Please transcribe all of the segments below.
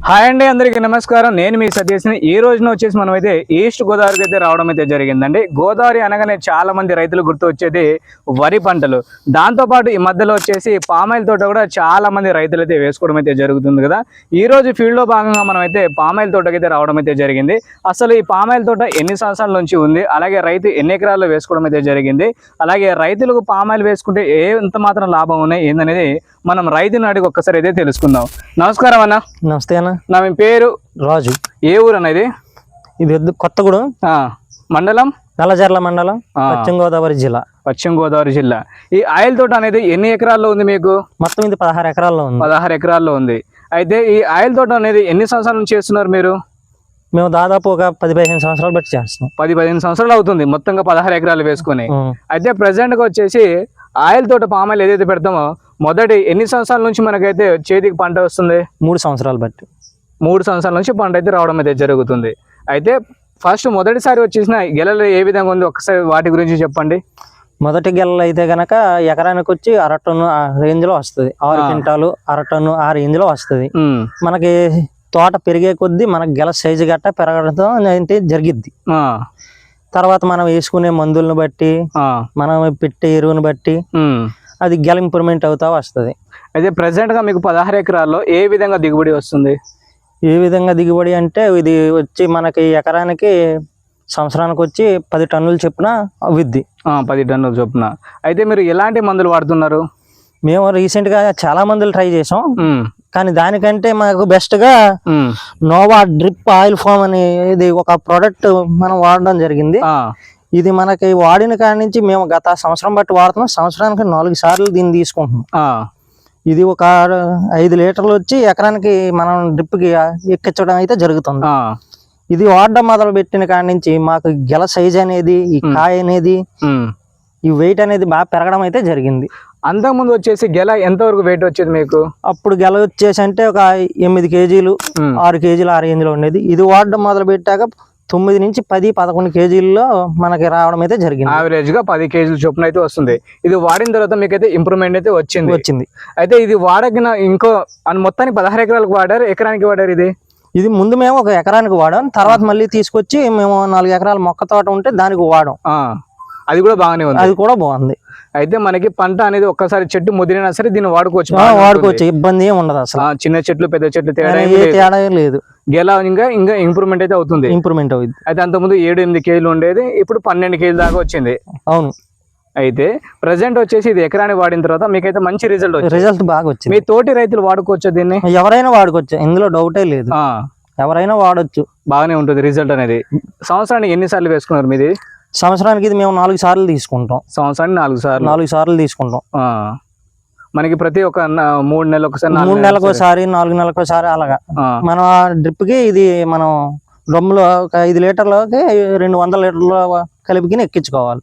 Hi అండి, అందరికీ నమస్కారం. నేను మీ సతీష్ని. ఈ రోజున వచ్చేసి మనం అయితే ఈస్ట్ గోదావరికి అయితే రావడం అయితే జరిగిందండి. గోదావరి అనగానే చాలా మంది రైతులు గుర్తు వచ్చేది వరి పంటలు. దాంతోపాటు ఈ మధ్యలో వచ్చేసి పామాయిల్ తోట కూడా చాలా మంది రైతులు అయితే వేసుకోవడం అయితే జరుగుతుంది కదా. ఈ రోజు ఫీల్డ్లో భాగంగా మనం అయితే పామాయిల్ తోటకి అయితే రావడం అయితే జరిగింది. అసలు ఈ పామాయిల్ తోట ఎన్ని సంవత్సరాల నుంచి ఉంది, అలాగే రైతు ఎన్ని ఎకరాల్లో వేసుకోవడం అయితే జరిగింది, అలాగే రైతులకు పామాయిల్ వేసుకుంటే ఎంత మాత్రం లాభం ఉన్నాయి ఏందనేది మనం రైతుని అడిగి ఒక్కసారి అయితే తెలుసుకుందాం. నమస్కారం అన్న. నమస్తే అన్న. నా మీ పేరు రాజు. ఏ ఊరు అన్న ఇది? ఇది కొత్తగూడెం మండలం, నల్లజర్ల మండలం, పశ్చిమ గోదావరి జిల్లా. పశ్చిమ గోదావరి జిల్లా. ఈ ఆయిల్ తోట అనేది ఎన్ని ఎకరాల్లో ఉంది మీకు? మొత్తం ఇది 16 ఎకరాల్లో ఉంది. 16 ఎకరాల్లో ఉంది. అయితే ఈ ఆయిల్ తోట అనేది ఎన్ని సంవత్సరాల నుంచి చేస్తున్నారు మీరు? మేము దాదాపు ఒక 10-15 సంవత్సరాలు బట్టి చేస్తున్నాం. 10-15 సంవత్సరాలు అవుతుంది మొత్తంగా 16 ఎకరాలు వేసుకొని. అయితే ప్రజెంట్ గా వచ్చేసి ఆయిల్ తోట పామాయిల్ ఏదైతే పెడతామో మొదటి ఎన్ని సంవత్సరాల నుంచి మనకైతే చేతికి పంట వస్తుంది? 3 సంవత్సరాలు బట్టి. 3 సంవత్సరాల నుంచి పంట అయితే రావడం అయితే జరుగుతుంది. అయితే ఫస్ట్ మొదటిసారి వచ్చేసిన గెలలు ఏ విధంగా ఉంది ఒకసారి వాటి గురించి చెప్పండి. మొదటి గెలలు అయితే గనక ఎకరానికి వచ్చి 1/2 టన్ను రేంజ్ లో వస్తుంది. 6 క్వింటాలు 1/2 టన్ను ఆ రేంజ్ లో వస్తుంది. మనకి తోట పెరిగే కొద్దీ మనకి గెల సైజు గట్ట పెరగడంతో అయితే జరిగిద్ది. తర్వాత మనం వేసుకునే మందులను బట్టి, మనం పెట్టే ఎరువుని బట్టి అది గెల ఇంప్రూవ్మెంట్ అవుతా వస్తుంది. అయితే ప్రెసెంట్ గా మీకు 16 ఎకరాల్లో ఏ విధంగా దిగుబడి వస్తుంది? ఏ విధంగా దిగుబడి అంటే ఇది వచ్చి మనకి ఎకరానికి సంవత్సరానికి వచ్చి 10 టన్నులు చొప్పున అవుద్ది. 10 టన్నులు చొప్పున. అయితే మీరు ఎలాంటి మందులు వాడుతున్నారు? మేము రీసెంట్ గా చాలా మందులు ట్రై చేసాం, కానీ దానికంటే మాకు బెస్ట్ గా నోవా డ్రిప్ ఆయిల్ ఫామ్ అని ఇది ఒక ప్రోడక్ట్ మనం వాడడం జరిగింది. ఇది మనకి వాడిన కాడి నుంచి మేము గత సంవత్సరం బట్టి వాడుతున్నాం. సంవత్సరానికి 4 సార్లు దీన్ని తీసుకుంటున్నాం. ఇది ఒక 5 లీటర్లు వచ్చి ఎకరానికి మనం డ్రిప్ కి ఎక్కించడం అయితే జరుగుతుంది. ఇది వాడడం మొదలు పెట్టిన కాడి నుంచి మాకు గెల సైజ్ అనేది, ఈ కాయ అనేది, ఈ వెయిట్ అనేది బాగా పెరగడం అయితే జరిగింది. అంతకుముందు వచ్చేసి గెల ఎంతవరకు వెయిట్ వచ్చేది మీకు? అప్పుడు గెల వచ్చేసి అంటే ఒక 8 కేజీలు 6 కేజీలు ఆ రేంజ్ లో ఉండేది. ఇది వాడడం మొదలు పెట్టాక 9 నుంచి 10-11 కేజీల్లో మనకి రావడం అయితే జరిగింది. యావరేజ్ గా 10 కేజీల చొప్పున అయితే వస్తుంది. ఇది వాడిన తర్వాత మీకైతే ఇంప్రూవ్మెంట్ అయితే వచ్చింది. అయితే ఇది వాడగిన ఇంకో మొత్తానికి 16 ఎకరాలకు వాడారు, ఎకరానికి వాడారు? ఇది ముందు మేము ఒక ఎకరానికి వాడాం, తర్వాత మళ్ళీ తీసుకొచ్చి మేము 4 ఎకరాల మొక్క తోట ఉంటే దానికి వాడాం. అది కూడా బాగానే ఉంది. అది కూడా బాగుంది. అయితే మనకి పంట అనేది ఒక్కసారి చెట్టు ముదిరినా సరే దీన్ని వాడుకోవచ్చు. ఇబ్బంది ఏమి ఉండదు అసలు. చిన్న చెట్లు పెద్ద చెట్లు తేడా లేదు. గెల ఇంకా ఇంప్రూవ్మెంట్ అయితే అవుతుంది. అయితే అంతకుముందు 7-8 కేజీలు ఉండేది, ఇప్పుడు 12 కేజీల దాకా వచ్చింది. అవును. అయితే ప్రజెంట్ వచ్చేసి ఇది ఎకరాన్ని వాడిన తర్వాత మీకైతే మంచి రిజల్ట్ బాగా వచ్చింది. మీ తోటి రైతులు వాడుకోవచ్చు దీన్ని? ఎవరైనా వాడుకోవచ్చు, ఇందులో డౌటే లేదు. ఎవరైనా వాడొచ్చు, బాగానే ఉంటుంది రిజల్ట్ అనేది. సంవత్సరానికి ఎన్నిసార్లు వేసుకున్నారు మీది? సంవత్సరానికి ఇది మేము 4 సార్లు తీసుకుంటాం. సంవత్సరానికి 4 సార్లు తీసుకుంటాం. మనకి ప్రతి ఒక్క 3 నెలలకు ఒకసారి, 3 నెలలకు ఒకసారి, 4 నెలలకు ఒకసారి అలాగా. మనం ఆ డ్రిప్ కి ఇది మనం డ్రమ్ములో ఒక 5 లీటర్లకి 200 లీటర్ల కలిపికి ఎక్కించుకోవాలి.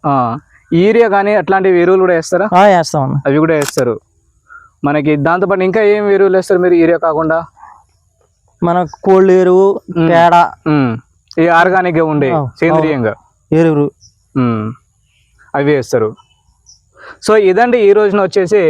యూరియా కానీ అట్లాంటివి ఎరువులు కూడా వేస్తారా? వేస్తాం. అవి కూడా వేస్తారు. మనకి దాంతోపాటు ఇంకా ఏం ఎరువులు వేస్తారు మీరు యూరియా కాకుండా? మన కోళ్ళు ఎరువు, పేడ, ఈ ఆర్గానిక్ గా ఉండే సేంద్రియంగా ఎరువులు అవి వేస్తారు. సో ఇదండి ఈ రోజున వచ్చేసి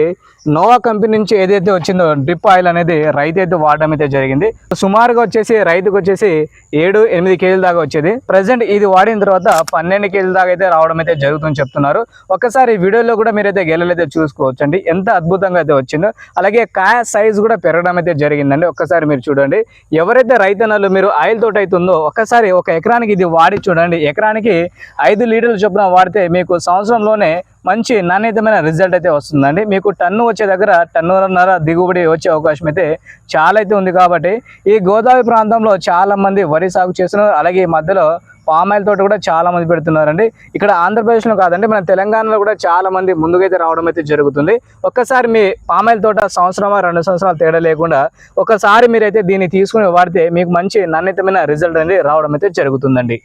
నోవా కంపెనీ నుంచి ఏదైతే వచ్చిందో డ్రిప్ ఆయిల్ అనేది రైతు అయితే వాడడం అయితే జరిగింది. సుమారుగా వచ్చేసి రైతుకు వచ్చేసి 7-8 కేజీల దాకా వచ్చేది. ప్రజెంట్ ఇది వాడిన తర్వాత 12 కేజీల దాకా అయితే రావడం అయితే జరుగుతుందని చెప్తున్నారు. ఒకసారి వీడియోలో కూడా మీరైతే గెలలైతే చూసుకోవచ్చు అండి, ఎంత అద్భుతంగా అయితే వచ్చిందో. అలాగే కాయ సైజ్ కూడా పెరగడం అయితే జరిగిందండి. ఒక్కసారి మీరు చూడండి. ఎవరైతే రైతన్నలు మీరు ఆయిల్ తోట అయితే ఉందో ఒక్కసారి ఒక ఎకరానికి ఇది వాడి చూడండి. ఎకరానికి 5 లీటర్ల చొప్పున వాడితే మీకు సంవత్సరంలోనే మంచి నాణ్యతమైన రిజల్ట్ అయితే వస్తుందండి. మీకు టన్ను వచ్చే దగ్గర 1.5 టన్నుల దిగుబడి వచ్చే అవకాశం అయితే చాలా అయితే ఉంది. కాబట్టి ఈ గోదావరి ప్రాంతంలో చాలా మంది వరి సాగు చేస్తున్నారు. అలాగే ఈ మధ్యలో పామాయిల్ తోట కూడా చాలా మంది పెడుతున్నారండి. ఇక్కడ ఆంధ్రప్రదేశ్లో కాదండి, మన తెలంగాణలో కూడా చాలా మంది ముందుకైతే రావడం అయితే జరుగుతుంది. ఒక్కసారి మీ పామాయిల్ తోట 1-2 సంవత్సరాలు తేడా లేకుండా ఒకసారి మీరైతే దీన్ని తీసుకుని వాడితే మీకు మంచి నాణ్యతమైన రిజల్ట్ అనేది రావడం అయితే జరుగుతుందండి.